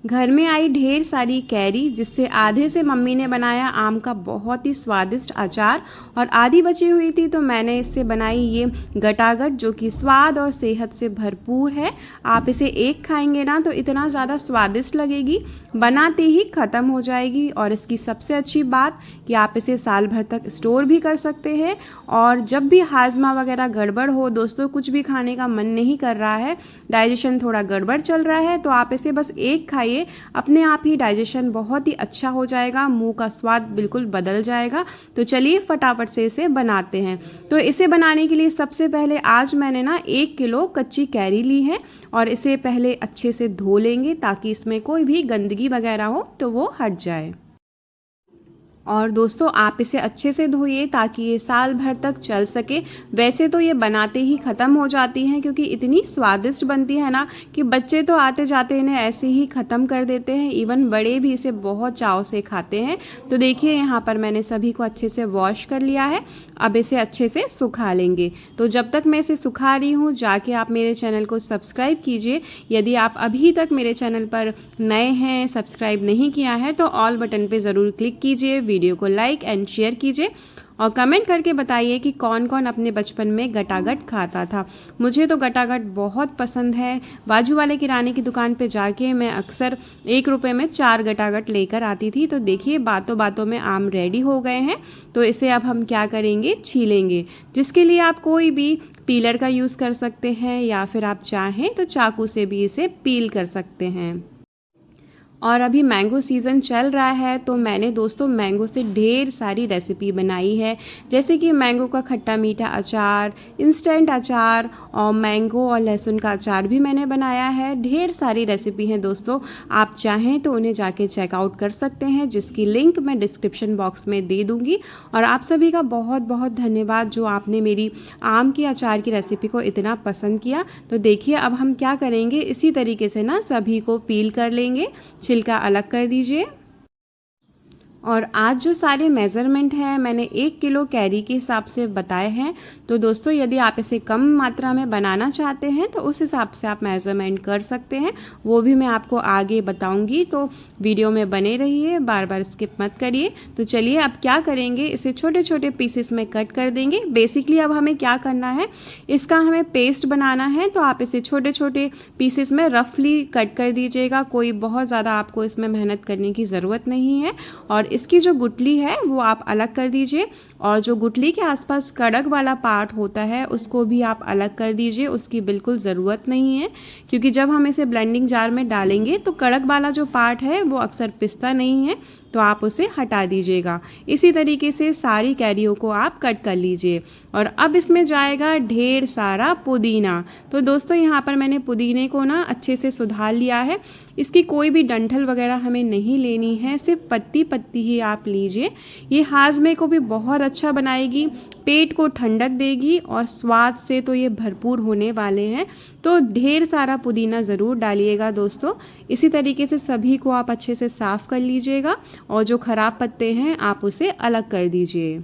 घर में आई ढेर सारी कैरी, जिससे आधे से मम्मी ने बनाया आम का बहुत ही स्वादिष्ट अचार और आधी बची हुई थी तो मैंने इससे बनाई ये गटागट, जो कि स्वाद और सेहत से भरपूर है। आप इसे एक खाएंगे ना तो इतना ज़्यादा स्वादिष्ट लगेगी, बनाते ही ख़त्म हो जाएगी। और इसकी सबसे अच्छी बात कि आप इसे साल भर तक स्टोर भी कर सकते हैं। और जब भी हाजमा वगैरह गड़बड़ हो दोस्तों, कुछ भी खाने का मन नहीं कर रहा है, डाइजेशन थोड़ा गड़बड़ चल रहा है, तो आप इसे बस एक खाइए, अपने आप ही डाइजेशन बहुत ही अच्छा हो जाएगा, मुंह का स्वाद बिल्कुल बदल जाएगा। तो चलिए फटाफट से इसे बनाते हैं। तो इसे बनाने के लिए सबसे पहले आज मैंने ना 1 किलो कच्ची कैरी ली है और इसे पहले अच्छे से धो लेंगे ताकि इसमें कोई भी गंदगी वगैरह हो तो वो हट जाए। और दोस्तों आप इसे अच्छे से धोइए ताकि ये साल भर तक चल सके। वैसे तो ये बनाते ही ख़त्म हो जाती हैं, क्योंकि इतनी स्वादिष्ट बनती है ना कि बच्चे तो आते जाते इन्हें ऐसे ही ख़त्म कर देते हैं, इवन बड़े भी इसे बहुत चाव से खाते हैं। तो देखिए यहाँ पर मैंने सभी को अच्छे से वॉश कर लिया है। अब इसे अच्छे से सुखा लेंगे। तो जब तक मैं इसे सुखा रही हूँ, जाके आप मेरे चैनल को सब्सक्राइब कीजिए। यदि आप अभी तक मेरे चैनल पर नए हैं, सब्सक्राइब नहीं किया है, तो ऑल बटन पे ज़रूर क्लिक कीजिए, वीडियो को लाइक एंड शेयर कीजिए और कमेंट करके बताइए कि कौन कौन अपने बचपन में गटागट खाता था। मुझे तो गटागट बहुत पसंद है। बाजू वाले किराने की दुकान पे जाके मैं अक्सर 1 रुपये में 4 गटागट लेकर आती थी। तो देखिए बातों बातों में आम रेडी हो गए हैं। तो इसे अब हम क्या करेंगे, छीलेंगे, जिसके लिए आप कोई भी पीलर का यूज़ कर सकते हैं या फिर आप चाहें तो चाकू से भी इसे पील कर सकते हैं। और अभी मैंगो सीज़न चल रहा है तो मैंने दोस्तों मैंगो से ढेर सारी रेसिपी बनाई है, जैसे कि मैंगो का खट्टा मीठा अचार, इंस्टेंट अचार और मैंगो और लहसुन का अचार भी मैंने बनाया है। ढेर सारी रेसिपी हैं दोस्तों, आप चाहें तो उन्हें जाके चेकआउट कर सकते हैं, जिसकी लिंक मैं डिस्क्रिप्शन बॉक्स में दे दूँगी। और आप सभी का बहुत बहुत धन्यवाद जो आपने मेरी आम के अचार की रेसिपी को इतना पसंद किया। तो देखिए अब हम क्या करेंगे, इसी तरीके से ना सभी को पील कर लेंगे, छिलका अलग कर दीजिए। और आज जो सारे मेज़रमेंट हैं मैंने 1 किलो कैरी के हिसाब से बताए हैं। तो दोस्तों यदि आप इसे कम मात्रा में बनाना चाहते हैं तो उस हिसाब से आप मेज़रमेंट कर सकते हैं, वो भी मैं आपको आगे बताऊंगी। तो वीडियो में बने रहिए, बार बार स्किप मत करिए। तो चलिए अब क्या करेंगे, इसे छोटे छोटे पीसेस में कट कर देंगे। बेसिकली अब हमें क्या करना है, इसका हमें पेस्ट बनाना है। तो आप इसे छोटे छोटे पीसेस में रफली कट कर दीजिएगा, कोई बहुत ज़्यादा आपको इसमें मेहनत करने की ज़रूरत नहीं है। और इसकी जो गुठली है वो आप अलग कर दीजिए, और जो गुठली के आसपास कड़क वाला पार्ट होता है उसको भी आप अलग कर दीजिए, उसकी बिल्कुल ज़रूरत नहीं है, क्योंकि जब हम इसे ब्लेंडिंग जार में डालेंगे तो कड़क वाला जो पार्ट है वो अक्सर पिसता नहीं है, तो आप उसे हटा दीजिएगा। इसी तरीके से सारी कैरियों को आप कट कर लीजिए। और अब इसमें जाएगा ढेर सारा पुदीना। तो दोस्तों यहाँ पर मैंने पुदीने को ना अच्छे से सुधार लिया है, इसकी कोई भी डंठल वगैरह हमें नहीं लेनी है, सिर्फ पत्ती पत्ती ही आप लीजिए। ये हाजमे को भी बहुत अच्छा बनाएगी, पेट को ठंडक देगी और स्वाद से तो ये भरपूर होने वाले हैं। तो ढेर सारा पुदीना ज़रूर डालिएगा दोस्तों। इसी तरीके से सभी को आप अच्छे से साफ़ कर लीजिएगा और जो ख़राब पत्ते हैं आप उसे अलग कर दीजिए।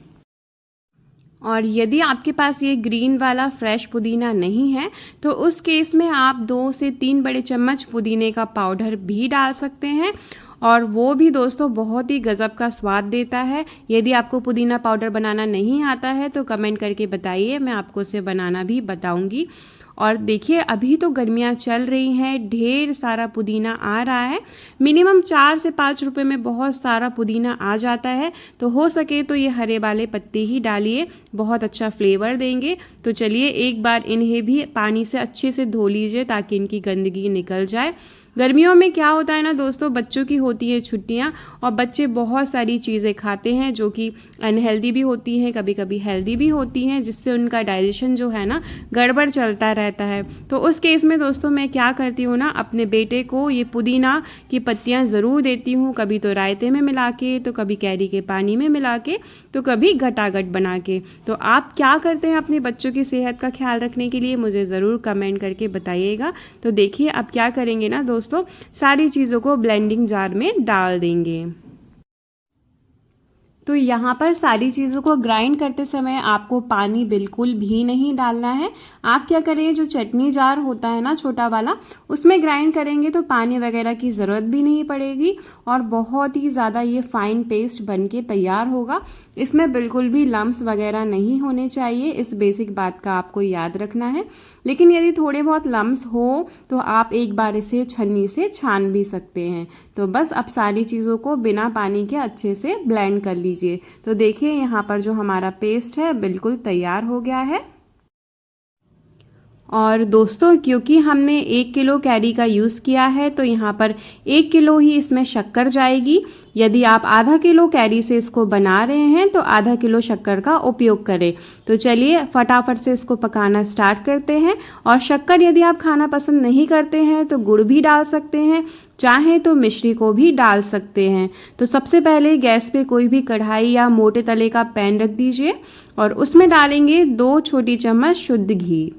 और यदि आपके पास ये ग्रीन वाला फ्रेश पुदीना नहीं है तो उस केस में आप 2 से 3 बड़े चम्मच पुदीने का पाउडर भी डाल सकते हैं, और वो भी दोस्तों बहुत ही गज़ब का स्वाद देता है। यदि आपको पुदीना पाउडर बनाना नहीं आता है तो कमेंट करके बताइए, मैं आपको उसे बनाना भी बताऊंगी। और देखिए अभी तो गर्मियाँ चल रही हैं, ढेर सारा पुदीना आ रहा है, मिनिमम 4 से 5 रुपए में बहुत सारा पुदीना आ जाता है। तो हो सके तो ये हरे वाले पत्ते ही डालिए, बहुत अच्छा फ्लेवर देंगे। तो चलिए एक बार इन्हें भी पानी से अच्छे से धो लीजिए ताकि इनकी गंदगी निकल जाए। गर्मियों में क्या होता है ना दोस्तों, बच्चों की होती है छुट्टियां और बच्चे बहुत सारी चीज़ें खाते हैं जो कि अनहेल्दी भी होती हैं, कभी कभी हेल्दी भी होती हैं, जिससे उनका डाइजेशन जो है ना गड़बड़ चलता रहता है। तो उस केस में दोस्तों मैं क्या करती हूँ ना, अपने बेटे को ये पुदीना की पत्तियाँ ज़रूर देती हूँ, कभी तो रायते में मिला के, तो कभी कैरी के पानी में मिला के, तो कभी गटागट बना के। तो आप क्या करते हैं अपने बच्चों की सेहत का ख्याल रखने के लिए, मुझे ज़रूर कमेंट करके बताइएगा। तो देखिए अब क्या करेंगे ना दोस्तों, सारी चीज़ों को ब्लेंडिंग जार में डाल देंगे। तो यहाँ पर सारी चीज़ों को ग्राइंड करते समय आपको पानी बिल्कुल भी नहीं डालना है। आप क्या करें, जो चटनी जार होता है ना छोटा वाला, उसमें ग्राइंड करेंगे तो पानी वगैरह की ज़रूरत भी नहीं पड़ेगी और बहुत ही ज़्यादा ये फाइन पेस्ट बनके तैयार होगा। इसमें बिल्कुल भी लम्स वगैरह नहीं होने चाहिए, इस बेसिक बात का आपको याद रखना है। लेकिन यदि थोड़े बहुत लम्स हो तो आप एक बार इसे छन्नी से छान भी सकते हैं। तो बस अब सारी चीज़ों को बिना पानी के अच्छे से ब्लेंड कर लीजिए। तो देखिए यहाँ पर जो हमारा पेस्ट है बिल्कुल तैयार हो गया है। और दोस्तों, क्योंकि हमने 1 किलो कैरी का यूज़ किया है तो यहाँ पर 1 किलो ही इसमें शक्कर जाएगी। यदि आप आधा किलो कैरी से इसको बना रहे हैं तो आधा किलो शक्कर का उपयोग करें। तो चलिए फटाफट से इसको पकाना स्टार्ट करते हैं। और शक्कर यदि आप खाना पसंद नहीं करते हैं तो गुड़ भी डाल सकते हैं, चाहें तो मिश्री को भी डाल सकते हैं। तो सबसे पहले गैस पे कोई भी कढ़ाई या मोटे तले का पैन रख दीजिए और उसमें डालेंगे 2 छोटी चम्मच शुद्ध घी।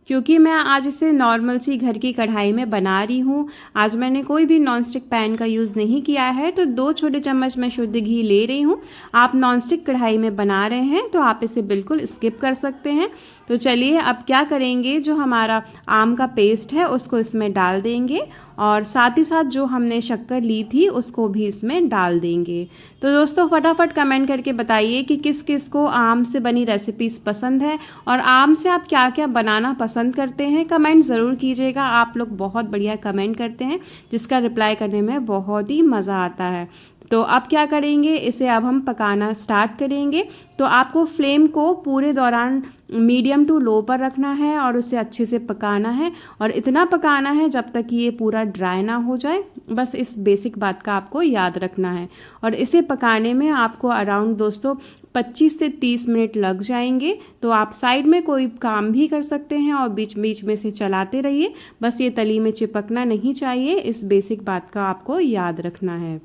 क्योंकि मैं आज इसे नॉर्मल सी घर की कढ़ाई में बना रही हूँ, आज मैंने कोई भी नॉनस्टिक पैन का यूज़ नहीं किया है, तो 2 छोटे चम्मच मैं शुद्ध घी ले रही हूँ। आप नॉनस्टिक कढ़ाई में बना रहे हैं तो आप इसे बिल्कुल स्किप कर सकते हैं। तो चलिए अब क्या करेंगे, जो हमारा आम का पेस्ट है उसको इसमें डाल देंगे और साथ ही साथ जो हमने शक्कर ली थी उसको भी इसमें डाल देंगे। तो दोस्तों फटाफट कमेंट करके बताइए कि किस किस को आम से बनी रेसिपीज़ पसंद है और आम से आप क्या क्या बनाना पसंद करते हैं। कमेंट ज़रूर कीजिएगा, आप लोग बहुत बढ़िया कमेंट करते हैं जिसका रिप्लाई करने में बहुत ही मज़ा आता है। तो अब क्या करेंगे, इसे अब हम पकाना स्टार्ट करेंगे। तो आपको फ्लेम को पूरे दौरान मीडियम टू लो पर रखना है और उसे अच्छे से पकाना है और इतना पकाना है जब तक ये पूरा ड्राई ना हो जाए। बस इस बेसिक बात का आपको याद रखना है। और इसे पकाने में आपको अराउंड दोस्तों 25 से 30 मिनट लग जाएंगे। तो आप साइड में कोई काम भी कर सकते हैं और बीच बीच में से चलाते रहिए। बस ये तली में चिपकना नहीं चाहिए, इस बेसिक बात का आपको याद रखना है।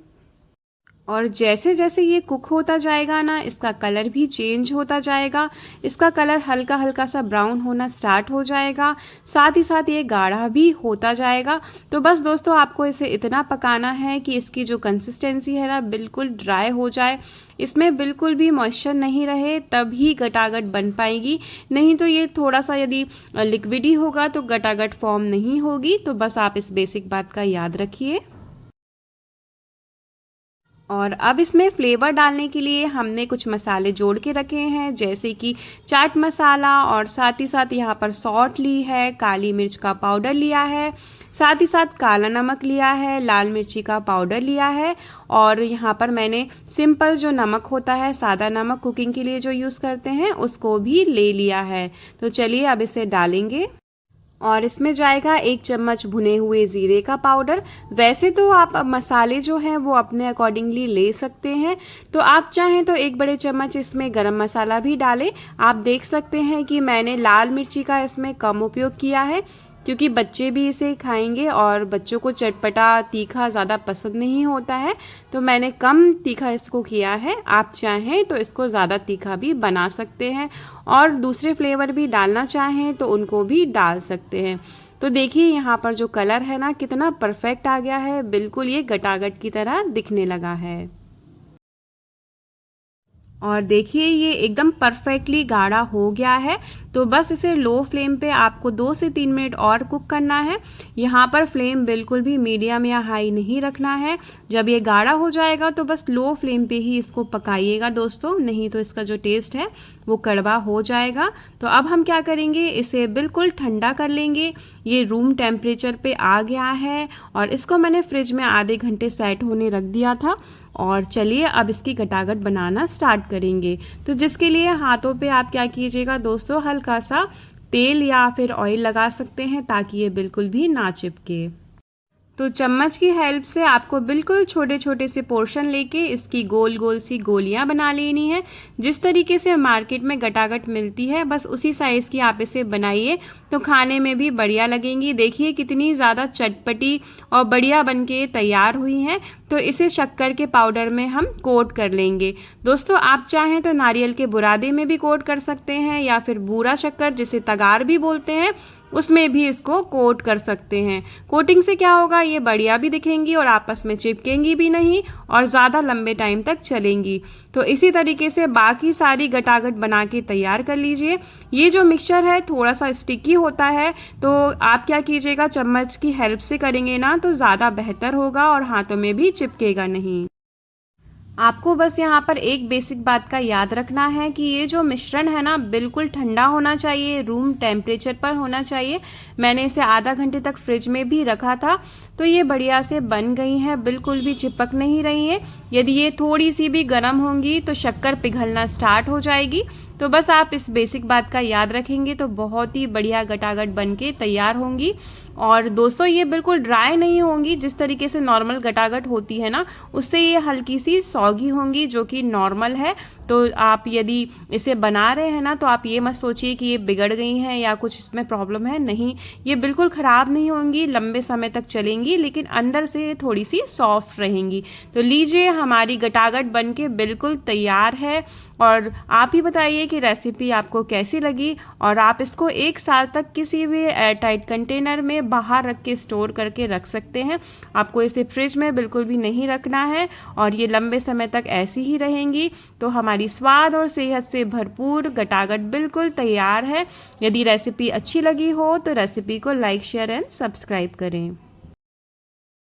और जैसे जैसे ये कुक होता जाएगा ना, इसका कलर भी चेंज होता जाएगा। इसका कलर हल्का हल्का सा ब्राउन होना स्टार्ट हो जाएगा, साथ ही साथ ये गाढ़ा भी होता जाएगा। तो बस दोस्तों आपको इसे इतना पकाना है कि इसकी जो कंसिस्टेंसी है ना बिल्कुल ड्राई हो जाए, इसमें बिल्कुल भी मॉइस्चर नहीं रहे, तभी गटागट बन पाएगी। नहीं तो ये थोड़ा सा यदि लिक्विडी होगा तो गटागट फॉर्म नहीं होगी। तो बस आप इस बेसिक बात का याद रखिए। और अब इसमें फ्लेवर डालने के लिए हमने कुछ मसाले जोड़ के रखे हैं, जैसे कि चाट मसाला और साथ ही साथ यहाँ पर सॉल्ट ली है, काली मिर्च का पाउडर लिया है, साथ ही साथ काला नमक लिया है, लाल मिर्ची का पाउडर लिया है और यहाँ पर मैंने सिंपल जो नमक होता है, सादा नमक कुकिंग के लिए जो यूज़ करते हैं, उसको भी ले लिया है। तो चलिए अब इसे डालेंगे और इसमें जाएगा 1 चम्मच भुने हुए ज़ीरे का पाउडर। वैसे तो आप मसाले जो हैं वो अपने अकॉर्डिंगली ले सकते हैं, तो आप चाहें तो 1 बड़े चम्मच इसमें गरम मसाला भी डालें। आप देख सकते हैं कि मैंने लाल मिर्ची का इसमें कम उपयोग किया है, क्योंकि बच्चे भी इसे खाएंगे और बच्चों को चटपटा तीखा ज़्यादा पसंद नहीं होता है, तो मैंने कम तीखा इसको किया है। आप चाहें तो इसको ज़्यादा तीखा भी बना सकते हैं और दूसरे फ्लेवर भी डालना चाहें तो उनको भी डाल सकते हैं। तो देखिए यहाँ पर जो कलर है ना कितना परफेक्ट आ गया है, बिल्कुल ये गटागट की तरह दिखने लगा है। और देखिए ये एकदम परफेक्टली गाढ़ा हो गया है। तो बस इसे लो फ्लेम पे आपको 2 से 3 मिनट और कुक करना है। यहाँ पर फ्लेम बिल्कुल भी मीडियम या हाई नहीं रखना है। जब ये गाढ़ा हो जाएगा तो बस लो फ्लेम पे ही इसको पकाइएगा दोस्तों, नहीं तो इसका जो टेस्ट है वो कड़वा हो जाएगा। तो अब हम क्या करेंगे, इसे बिल्कुल ठंडा कर लेंगे। ये रूम टेम्परेचर पे आ गया है और इसको मैंने फ्रिज में आधे घंटे सेट होने रख दिया था। और चलिए अब इसकी गटागट बनाना स्टार्ट करेंगे। तो जिसके लिए हाथों पे आप क्या कीजिएगा दोस्तों, हल्का सा तेल या फिर ऑयल लगा सकते हैं ताकि ये बिल्कुल भी ना चिपके। तो चम्मच की हेल्प से आपको बिल्कुल छोटे छोटे से पोर्शन लेके इसकी गोल गोल सी गोलियां बना लेनी है। जिस तरीके से मार्केट में गटागट मिलती है बस उसी साइज़ की आप इसे बनाइए, तो खाने में भी बढ़िया लगेंगी। देखिए कितनी ज़्यादा चटपटी और बढ़िया बनके तैयार हुई हैं। तो इसे शक्कर के पाउडर में हम कोट कर लेंगे। दोस्तों आप चाहें तो नारियल के बुरादे में भी कोट कर सकते हैं या फिर बूरा शक्कर जिसे तगार भी बोलते हैं, उसमें भी इसको कोट कर सकते हैं। कोटिंग से क्या होगा, ये बढ़िया भी दिखेंगी और आपस में चिपकेंगी भी नहीं और ज़्यादा लंबे टाइम तक चलेंगी। तो इसी तरीके से बाकी सारी गटागट बना के तैयार कर लीजिए। ये जो मिक्सचर है थोड़ा सा स्टिकी होता है, तो आप क्या कीजिएगा, चम्मच की हेल्प से करेंगे ना तो ज़्यादा बेहतर होगा और हाथों में भी चिपकेगा नहीं। आपको बस यहाँ पर एक बेसिक बात का याद रखना है कि ये जो मिश्रण है ना बिल्कुल ठंडा होना चाहिए, रूम टेम्परेचर पर होना चाहिए। मैंने इसे आधा घंटे तक फ्रिज में भी रखा था, तो ये बढ़िया से बन गई है, बिल्कुल भी चिपक नहीं रही है। यदि ये थोड़ी सी भी गर्म होंगी तो शक्कर पिघलना स्टार्ट हो जाएगी। तो बस आप इस बेसिक बात का याद रखेंगे तो बहुत ही बढ़िया गटागट बन के तैयार होंगी। और दोस्तों ये बिल्कुल ड्राई नहीं होंगी, जिस तरीके से नॉर्मल गटागट होती है ना उससे ये हल्की सी सौगी होंगी, जो कि नॉर्मल है। तो आप यदि इसे बना रहे हैं ना तो आप ये मत सोचिए कि ये बिगड़ गई हैं या कुछ इसमें प्रॉब्लम है, नहीं, ये बिल्कुल ख़राब नहीं होंगी, लंबे समय तक चलेंगी, लेकिन अंदर से थोड़ी सी सॉफ्ट रहेंगी। तो लीजिए, हमारी गटागट बन के बिल्कुल तैयार है। और आप ही बताइए कि रेसिपी आपको कैसी लगी, और आप इसको 1 साल तक किसी भी एयरटाइट कंटेनर में बाहर रख के स्टोर करके रख सकते हैं। आपको इसे फ्रिज में बिल्कुल भी नहीं रखना है और ये लंबे समय तक ऐसी ही रहेंगी। तो हमारी स्वाद और सेहत से भरपूर गटागट बिल्कुल तैयार है। यदि रेसिपी अच्छी लगी हो तो रेसिपी को लाइक, शेयर एंड सब्सक्राइब करें।